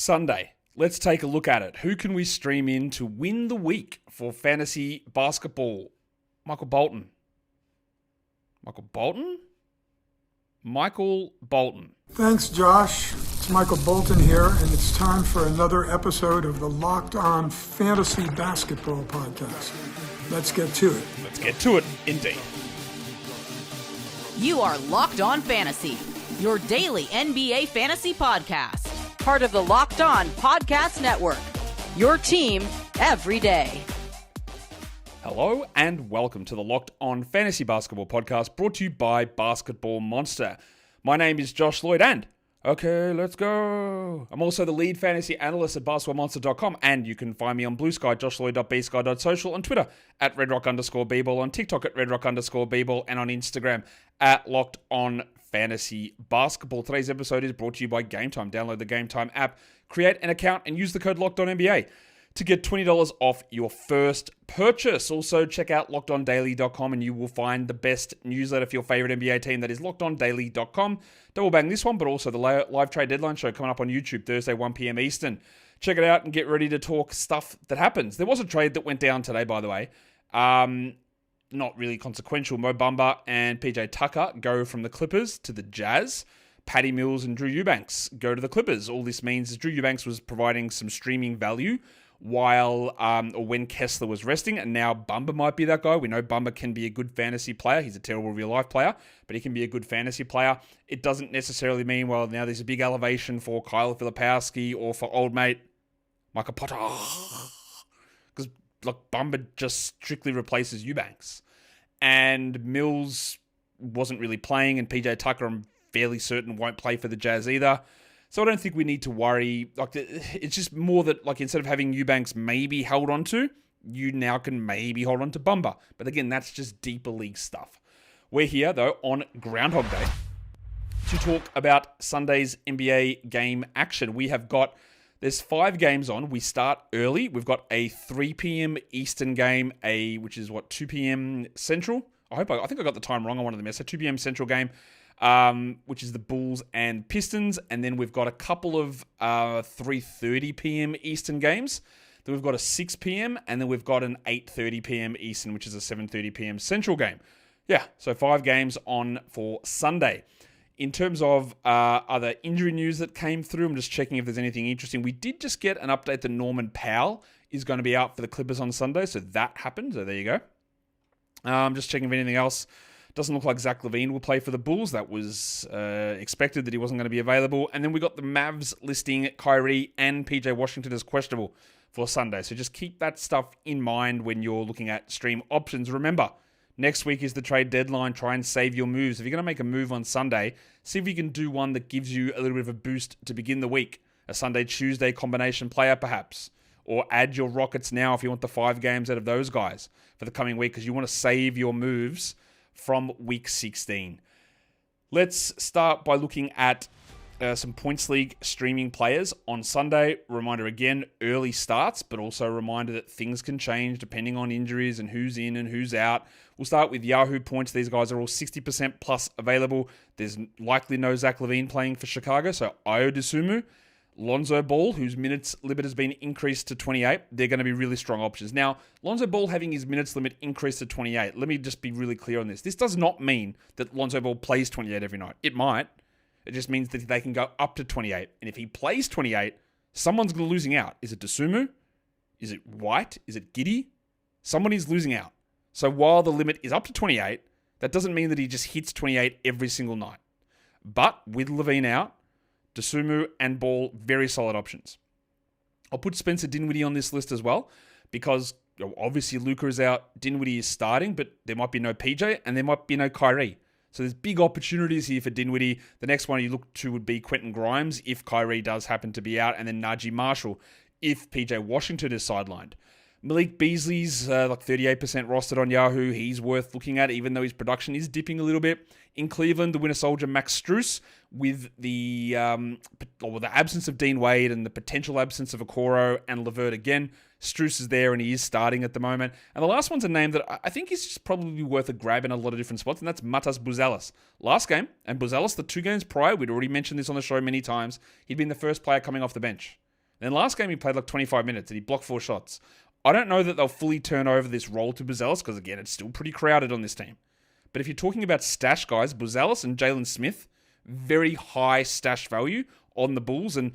Sunday. Let's take a look at it. Who can we stream in to win the week for fantasy basketball? Michael Bolton. Thanks, Josh. It's Michael Bolton here, and it's time for another episode of the Locked On Fantasy Basketball Podcast. Let's get to it. Let's get to it, indeed. You are Locked On Fantasy, your daily NBA fantasy podcast. Part of the Locked On Podcast Network, your team every day. Hello and welcome to the Locked On Fantasy Basketball Podcast, brought to you by Basketball Monster. My name is Josh Lloyd and, okay, let's go. I'm also the lead fantasy analyst at basketballmonster.com, and you can find me on Blue Sky, joshloyd.bsky.social, on Twitter at redrock_bball, on TikTok at redrock_bball, and on Instagram at Locked On Fantasy Basketball. Today's episode is brought to you by Game Time. Download the Game Time app, create an account, and use the code LOCKEDONNBA to get $20 off your first purchase. Also, check out LockedOnDaily.com and you will find the best newsletter for your favorite NBA team. That is LockedOnDaily.com. Double bang this one, but also the live trade deadline show coming up on YouTube Thursday, 1 p.m. Eastern. Check it out and get ready to talk stuff that happens. There was a trade that went down today, by the way. Not really consequential. Mo Bamba and P.J. Tucker go from the Clippers to the Jazz. Patty Mills and Drew Eubanks go to the Clippers. All this means is Drew Eubanks was providing some streaming value when Kessler was resting, and now Bamba might be that guy. We know Bamba can be a good fantasy player. He's a terrible real-life player, but he can be a good fantasy player. It doesn't necessarily mean, well, now there's a big elevation for Kyle Filipowski or for old mate Michael Potter. Because, look, Bamba just strictly replaces Eubanks. And Mills wasn't really playing, and PJ Tucker, I'm fairly certain, won't play for the Jazz either. So I don't think we need to worry. It's just more that, instead of having Eubanks maybe held on to, you now can maybe hold on to Bamba. But again, that's just deeper league stuff. We're here, though, on Groundhog Day to talk about Sunday's NBA game action. There's 5 games on. We start early. We've got a 3 p.m. Eastern game, which is 2 p.m. Central. I think I got the time wrong on one of them. So 2 p.m. Central game, which is the Bulls and Pistons. And then we've got a couple of 3:30 p.m. Eastern games. Then we've got a 6 p.m. and then we've got an 8:30 p.m. Eastern, which is a 7:30 p.m. Central game. Yeah, so 5 games on for Sunday. In terms of other injury news that came through, I'm just checking if there's anything interesting. We did just get an update that Norman Powell is going to be out for the Clippers on Sunday, so that happened. So there you go. I'm just checking if anything else. Doesn't look like Zach LaVine will play for the Bulls. That was expected that he wasn't going to be available. And then we got the Mavs listing Kyrie and P.J. Washington as questionable for Sunday. So just keep that stuff in mind when you're looking at stream options. Remember, next week is the trade deadline. Try and save your moves. If you're going to make a move on Sunday, see if you can do one that gives you a little bit of a boost to begin the week. A Sunday-Tuesday combination player, perhaps. Or add your Rockets now if you want the 5 games out of those guys for the coming week, because you want to save your moves from week 16. Let's start by looking at some Points League streaming players on Sunday. Reminder again, early starts, but also a reminder that things can change depending on injuries and who's in and who's out. We'll start with Yahoo Points. These guys are all 60% plus available. There's likely no Zach LaVine playing for Chicago, so Ayo Dosunmu, Lonzo Ball, whose minutes limit has been increased to 28, they're going to be really strong options. Now, Lonzo Ball having his minutes limit increased to 28, let me just be really clear on this. This does not mean that Lonzo Ball plays 28 every night. It might. It just means that they can go up to 28. And if he plays 28, someone's losing out. Is it Dosunmu? Is it White? Is it Giddey? Someone is losing out. So while the limit is up to 28, that doesn't mean that he just hits 28 every single night. But with LaVine out, Dosunmu and Ball, very solid options. I'll put Spencer Dinwiddie on this list as well, because obviously Luka is out, Dinwiddie is starting, but there might be no PJ and there might be no Kyrie. So there's big opportunities here for Dinwiddie. The next one you look to would be Quentin Grimes if Kyrie does happen to be out, and then Najee Marshall if PJ Washington is sidelined. Malik Beasley's 38% rostered on Yahoo. He's worth looking at, even though his production is dipping a little bit. In Cleveland, the winter soldier Max Strus, with the absence of Dean Wade and the potential absence of Okoro and LeVert again, Strus is there and he is starting at the moment. And the last one's a name that I think is just probably worth a grab in a lot of different spots, and that's Matas Buzelis. Last game, and Buzelis, the 2 games prior, we'd already mentioned this on the show many times, he'd been the first player coming off the bench. Then last game he played like 25 minutes and he blocked 4 shots. I don't know that they'll fully turn over this role to Buzelis because, again, it's still pretty crowded on this team. But if you're talking about stash guys, Buzelis and Jalen Smith, very high stash value on the Bulls. And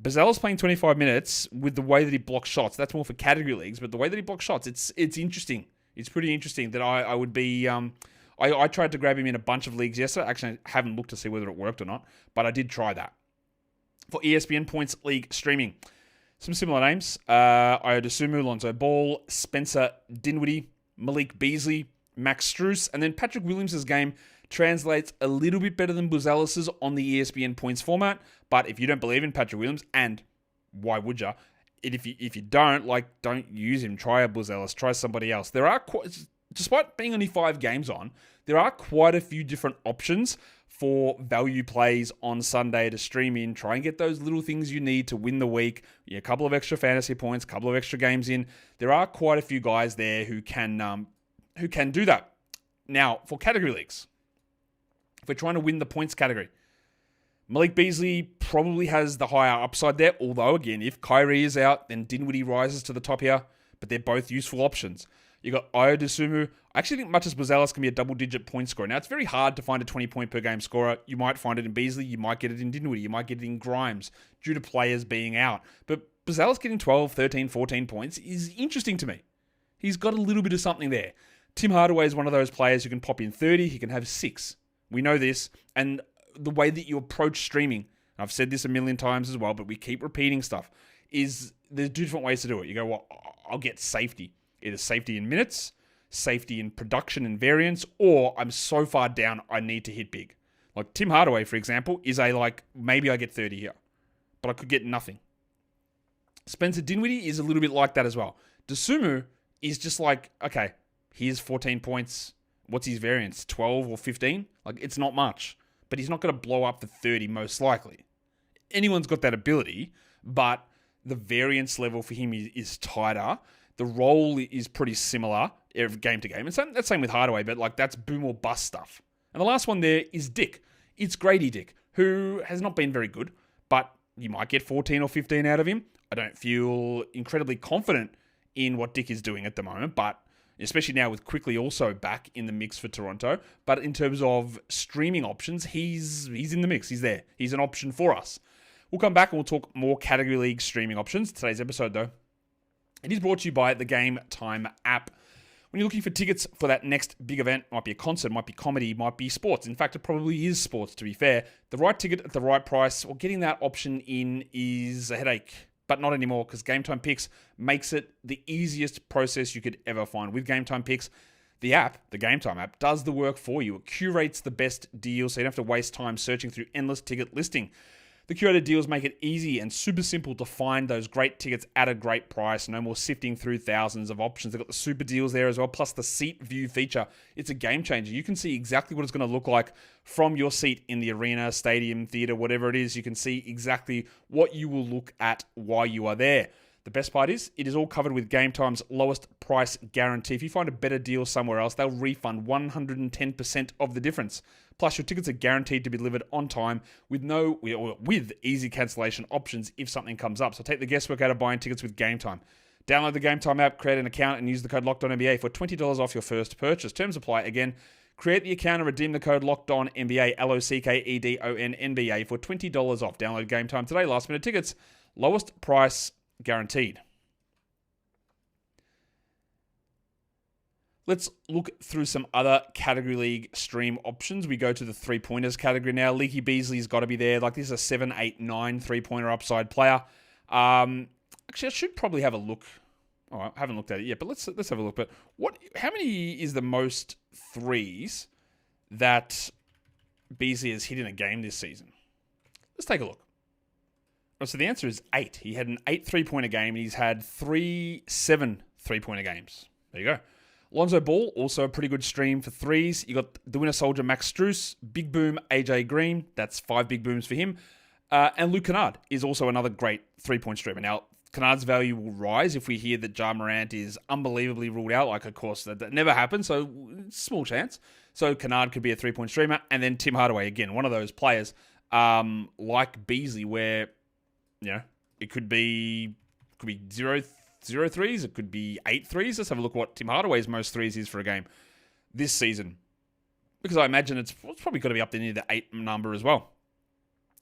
Buzelis playing 25 minutes with the way that he blocks shots. That's more for category leagues, but the way that he blocks shots, it's interesting. It's pretty interesting that I would be... I tried to grab him in a bunch of leagues yesterday. Actually, I haven't looked to see whether it worked or not, but I did try that. For ESPN Points League streaming, some similar names. Iodasumu, Lonzo Ball, Spencer Dinwiddie, Malik Beasley, Max Strus, and then Patrick Williams' game translates a little bit better than Buzelis' on the ESPN Points format, but if you don't believe in Patrick Williams, and why would you? If you don't, don't use him. Try a Buzelis, try somebody else. There are, despite being only 5 games on, there are quite a few different options for value plays on Sunday to stream in. Try and get those little things you need to win the week. A couple of extra fantasy points, a couple of extra games in. There are quite a few guys there who can do that. Now, for category leagues, if we're trying to win the points category, Malik Beasley probably has the higher upside there. Although, again, if Kyrie is out, then Dinwiddie rises to the top here. But they're both useful options. You got Iodasumu. I actually think much as Buzelis can be a double-digit point scorer. Now, it's very hard to find a 20-point-per-game scorer. You might find it in Beasley. You might get it in Dinwiddie. You might get it in Grimes due to players being out. But Buzelis getting 12, 13, 14 points is interesting to me. He's got a little bit of something there. Tim Hardaway is one of those players who can pop in 30. He can have 6. We know this. And the way that you approach streaming, I've said this a million times as well, but we keep repeating stuff, is there's 2 different ways to do it. You go, well, I'll get safety. Either safety in minutes, safety in production and variance, or I'm so far down I need to hit big. Like Tim Hardaway, for example, is maybe I get 30 here, but I could get nothing. Spencer Dinwiddie is a little bit like that as well. Dosunmu is just okay, here's 14 points. What's his variance? 12 or 15? It's not much, but he's not going to blow up for 30 most likely. Anyone's got that ability, but the variance level for him is tighter. The role is pretty similar game to game. And that's same with Hardaway, but that's boom or bust stuff. And the last one there is Dick. It's Grady Dick, who has not been very good, but you might get 14 or 15 out of him. I don't feel incredibly confident in what Dick is doing at the moment, but especially now with Quickly also back in the mix for Toronto. But in terms of streaming options, he's in the mix. He's there. He's an option for us. We'll come back and we'll talk more category league streaming options. Today's episode, though, it is brought to you by the Game Time app. When you're looking for tickets for that next big event, might be a concert, might be comedy, might be sports. In fact, it probably is sports, to be fair. The right ticket at the right price, or getting that option in is a headache. But not anymore, because Game Time Picks makes it the easiest process you could ever find. With Game Time Picks, the app, the Game Time app, does the work for you. It curates the best deals, so you don't have to waste time searching through endless ticket listing. The curated deals make it easy and super simple to find those great tickets at a great price. No more sifting through thousands of options. They've got the super deals there as well, plus the seat view feature. It's a game changer. You can see exactly what it's going to look like from your seat in the arena, stadium, theater, whatever it is. You can see exactly what you will look at while you are there. The best part is, it is all covered with Game Time's lowest price guarantee. If you find a better deal somewhere else, they'll refund 110% of the difference. Plus, your tickets are guaranteed to be delivered on time with easy cancellation options if something comes up. So take the guesswork out of buying tickets with Game Time. Download the Game Time app, create an account, and use the code LOCKEDONNBA for $20 off your first purchase. Terms apply. Again, create the account and redeem the code LOCKEDONNBA, LOCKEDONNBA for $20 off. Download Game Time today. Last minute tickets, lowest price guaranteed. Let's look through some other category league stream options. We go to the three-pointers category now. Leaky Beasley's got to be there. This is a 7, 8, 9 three-pointer upside player. Actually, I should probably have a look. Oh, I haven't looked at it yet, but let's have a look. But how many is the most threes that Beasley has hit in a game this season? Let's take a look. So the answer is 8. He had an 8 three-pointer game, and he's had 7 three-pointer games. There you go. Lonzo Ball, also a pretty good stream for threes. You got the winner soldier Max Strus, big boom AJ Green. That's 5 big booms for him. And Luke Kennard is also another great three-point streamer. Now, Kennard's value will rise if we hear that Ja Morant is unbelievably ruled out. Of course, that never happened, so small chance. So Kennard could be a three-point streamer. And then Tim Hardaway, again, one of those players like Beasley where, It could be zero threes. It could be 8 threes. Let's have a look what Tim Hardaway's most threes is for a game this season. Because I imagine it's probably got to be up there near the 8 number as well.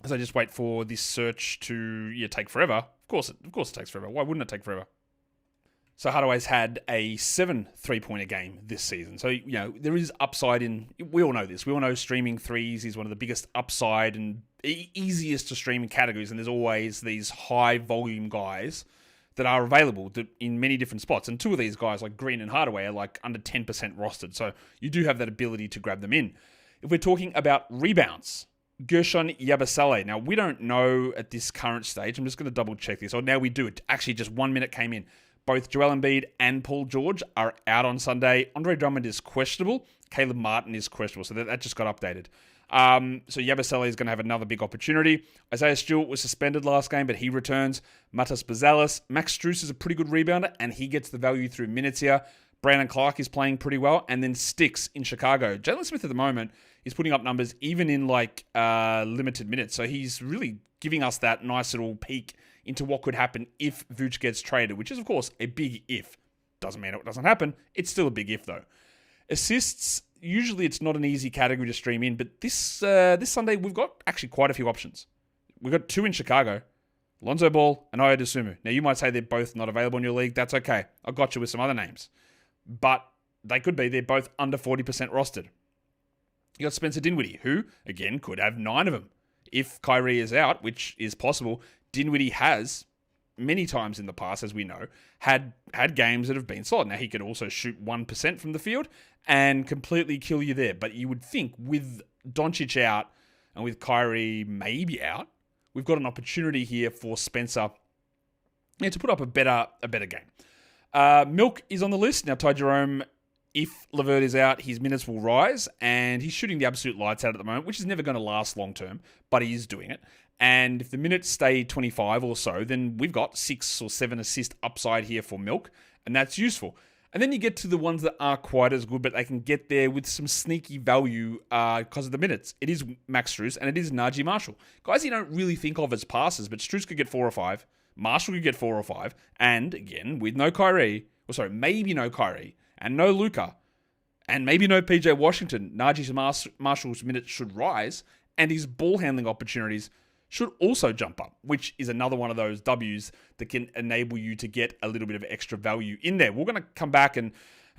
As I just wait for this search to take forever. Of course it takes forever. Why wouldn't it take forever? So Hardaway's had a 7 3-pointer game this season. So, there is upside in... We all know this. We all know streaming threes is one of the biggest upside and easiest to stream in categories. And there's always these high volume guys that are available in many different spots. And 2 of these guys, like Green and Hardaway, are like under 10% rostered. So you do have that ability to grab them in. If we're talking about rebounds, Gershon Yabusele. Now, we don't know at this current stage. I'm just going to double check this. Or now we do. It actually just 1 minute came in. Both Joel Embiid and Paul George are out on Sunday. Andre Drummond is questionable. Caleb Martin is questionable. So that just got updated. So Yabusele is going to have another big opportunity. Isaiah Stewart was suspended last game, but he returns. Matas Bazalis. Max Strus is a pretty good rebounder, and he gets the value through minutes here. Brandon Clark is playing pretty well. And then Sticks in Chicago. Jalen Smith at the moment is putting up numbers even in limited minutes. So he's really giving us that nice little peek into what could happen if Vooch gets traded, which is, of course, a big if. Doesn't mean it doesn't happen. It's still a big if, though. Assists, usually it's not an easy category to stream in, but this Sunday we've got actually quite a few options. We've got 2 in Chicago, Lonzo Ball and Ayo Dosunmu. Now, you might say they're both not available in your league. That's okay. I got you with some other names. But they could be. They're both under 40% rostered. You got Spencer Dinwiddie, who, again, could have 9 of them. If Kyrie is out, which is possible, Dinwiddie has, many times in the past, as we know, had games that have been solid. Now, he could also shoot 1% from the field and completely kill you there. But you would think with Doncic out and with Kyrie maybe out, we've got an opportunity here for Spencer to put up a better game. Milk is on the list. Now, Ty Jerome, if LeVert is out, his minutes will rise, and he's shooting the absolute lights out at the moment, which is never going to last long term, but he is doing it. And if the minutes stay 25 or so, then we've got 6 or 7 assist upside here for Milk, and that's useful. And then you get to the ones that aren't quite as good, but they can get there with some sneaky value because of the minutes. It is Max Strus, and it is Najee Marshall. Guys you don't really think of as passers, but Strus could get 4 or 5. Marshall could get 4 or 5. And, again, with no Kyrie, maybe no Kyrie, and no Luka, and maybe no P.J. Washington, Najee Marshall's minutes should rise, and his ball handling opportunities should also jump up, which is another one of those W's that can enable you to get a little bit of extra value in there. We're going to come back and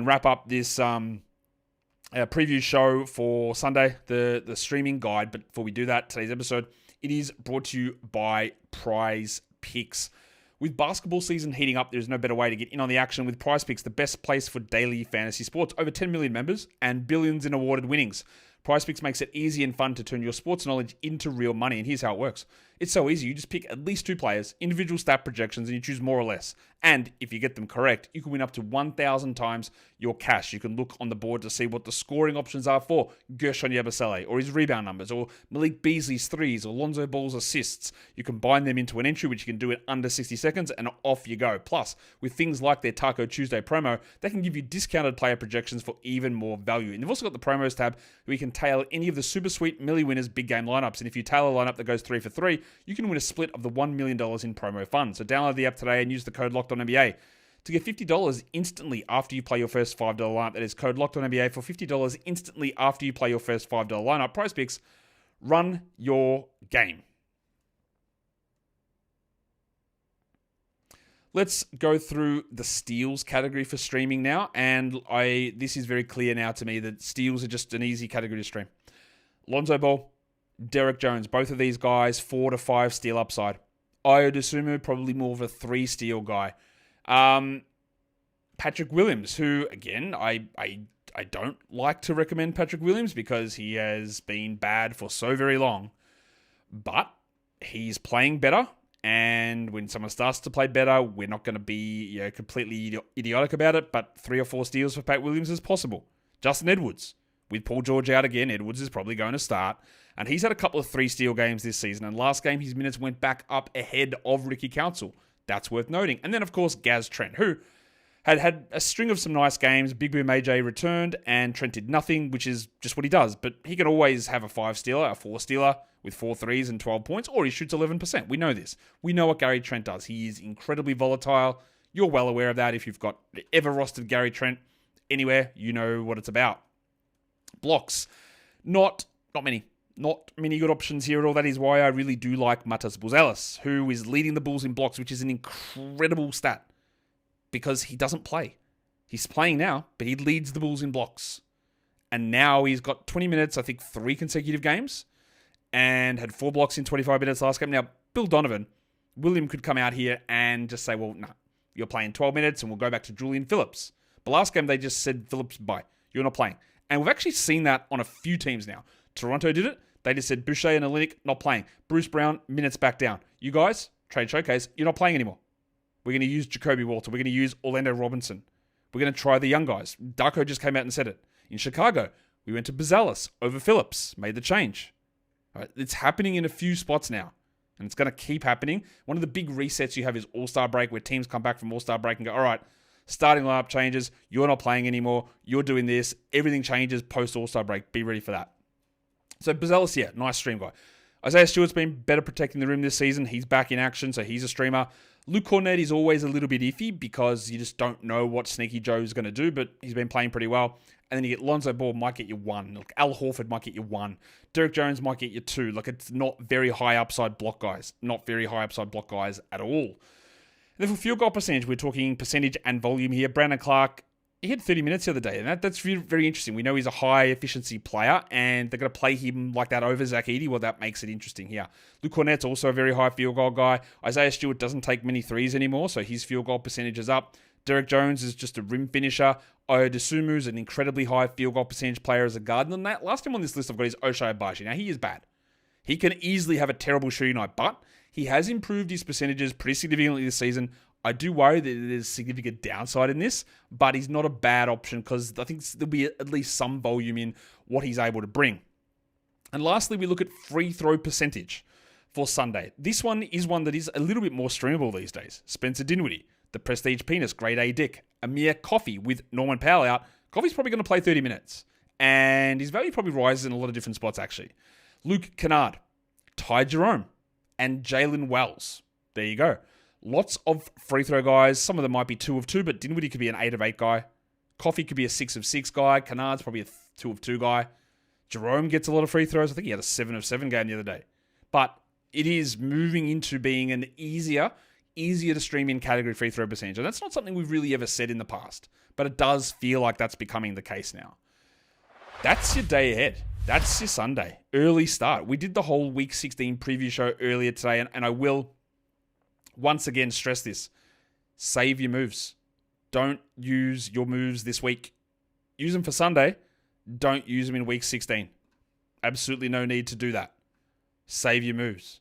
wrap up this preview show for Sunday, the streaming guide. But before we do that, today's episode, it is brought to you by Prize Picks. With basketball season heating up, there's no better way to get in on the action with Prize Picks, the best place for daily fantasy sports. Over 10 million members and billions in awarded winnings. Prize Picks makes it easy and fun to turn your sports knowledge into real money, and here's how it works. It's so easy. You just pick at least 2 players, individual stat projections, and you choose more or less. And if you get them correct, you can win up to 1,000 times your cash. You can look on the board to see what the scoring options are for Gershon Yabusele, or his rebound numbers, or Malik Beasley's threes, or Lonzo Ball's assists. You combine them into an entry, which you can do in under 60 seconds, and off you go. Plus, with things like their Taco Tuesday promo, they can give you discounted player projections for even more value. And they've also got the promos tab where you can tailor any of the super sweet Millie Winners big game lineups. And if you tailor a lineup that goes 3 for 3, you can win a split of the $1 million in promo funds. So download the app today and use the code LOCKEDONNBA to get $50 instantly after you play your first $5 lineup. That is code LOCKEDONNBA for $50 instantly after you play your first $5 lineup. Prize Picks, run your game. Let's go through the steals category for streaming now. And this is very clear now to me that steals are just an easy category to stream. Lonzo Ball, Derek Jones, both of these guys, 4 to 5 steal upside. Ayo Dosunmu, probably more of a 3 steal guy. Patrick Williams, who, again, I don't like to recommend Patrick Williams because he has been bad for so very long. But he's playing better. And when someone starts to play better, we're not going to be completely idiotic about it. But 3 or 4 steals for Pat Williams is possible. Justin Edwards, with Paul George out again, Edwards is probably going to start. And he's had a couple of 3-steal games this season. And last game, his minutes went back up ahead of Ricky Council. That's worth noting. And then, of course, Gaz Trent, who had a string of some nice games. Big Boom AJ returned and Trent did nothing, which is just what he does. But he can always have a 5-stealer, a 4-stealer with 4 threes and 12 points, or he shoots 11%. We know this. We know what Gary Trent does. He is incredibly volatile. You're well aware of that. If you've got ever rostered Gary Trent anywhere, you know what it's about. Blocks. Not many. Not many good options here at all. That is why I really do like Matas Buzelis, who is leading the Bulls in blocks, which is an incredible stat. Because he doesn't play. He's playing now, but he leads the Bulls in blocks. And now he's got 20 minutes, I think 3 consecutive games, and had 4 blocks in 25 minutes last game. Now, Bill Donovan, William could come out here and just say, well, no, you're playing 12 minutes and we'll go back to Julian Phillips. But last game, they just said, Phillips, bye. You're not playing. And we've actually seen that on a few teams now. Toronto did it. They just said, Boucher and Olynyk, not playing. Bruce Brown, minutes back down. You guys, trade showcase, you're not playing anymore. We're going to use Jacoby Walter. We're going to use Orlando Robinson. We're going to try the young guys. Darko just came out and said it. In Chicago, we went to Buzelis over Phillips. Made the change. All right, it's happening in a few spots now. And it's going to keep happening. One of the big resets you have is All-Star break, where teams come back from All-Star break and go, all right, starting lineup changes. You're not playing anymore. You're doing this. Everything changes post-All-Star break. Be ready for that. So Buzelis, yeah, nice stream guy. Isaiah Stewart's been better protecting the rim this season. He's back in action, so he's a streamer. Luke Cornett is always a little bit iffy because you just don't know what Sneaky Joe's going to do, but he's been playing pretty well. And then you get Lonzo Ball might get you 1. Like Al Horford might get you 1. Derek Jones might get you 2. Like it's not very high upside block guys. Not very high upside block guys at all. And then for field goal percentage, we're talking percentage and volume here. Brandon Clark, he had 30 minutes the other day, and that's very interesting. We know he's a high-efficiency player, and they're going to play him like that over Zach Edey. Well, that makes it interesting here. Luke Cornett's also a very high field goal guy. Isaiah Stewart doesn't take many threes anymore, so his field goal percentage is up. Derek Jones is just a rim finisher. Ayo Dosunmu's an incredibly high field goal percentage player as a guard. And that last time on this list I've got is Ochai Agbaji. Now, he is bad. He can easily have a terrible shooting night, but he has improved his percentages pretty significantly this season. I do worry that there's significant downside in this, but he's not a bad option because I think there'll be at least some volume in what he's able to bring. And lastly, we look at free throw percentage for Sunday. This one is one that is a little bit more streamable these days. Spencer Dinwiddie, the Prestige Penis, Grade A Dick, Amir Coffey with Norman Powell out. Coffey's probably going to play 30 minutes, and his value probably rises in a lot of different spots actually. Luke Kennard, Ty Jerome, and Jalen Wells. There you go. Lots of free throw guys. Some of them might be 2 of 2, but Dinwiddie could be an 8 of 8 guy. Coffey could be a 6 of 6 guy. Kennard's probably a 2 of 2 guy. Jerome gets a lot of free throws. I think he had a 7 of 7 game the other day. But it is moving into being an easier to stream in category free throw percentage. And that's not something we've really ever said in the past. But it does feel like that's becoming the case now. That's your day ahead. That's your Sunday. Early start. We did the whole Week 16 preview show earlier today, and I will once again stress this. Save your moves. Don't use your moves this week. Use them for Sunday. Don't use them in Week 16. Absolutely no need to do that. Save your moves.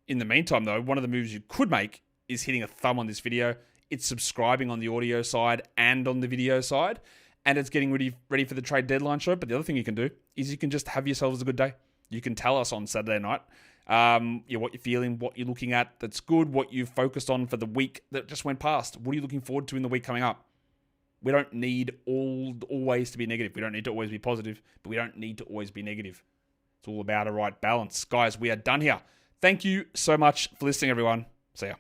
In the meantime, though, one of the moves you could make is hitting a thumb on this video. It's subscribing on the audio side and on the video side. And it's getting ready for the trade deadline show. But the other thing you can do is you can just have yourselves a good day. You can tell us on Saturday night what you're feeling, what you're looking at that's good, what you've focused on for the week that just went past. What are you looking forward to in the week coming up? We don't need always to be negative. We don't need to always be positive, but we don't need to always be negative. It's all about a right balance. Guys, we are done here. Thank you so much for listening, everyone. See ya.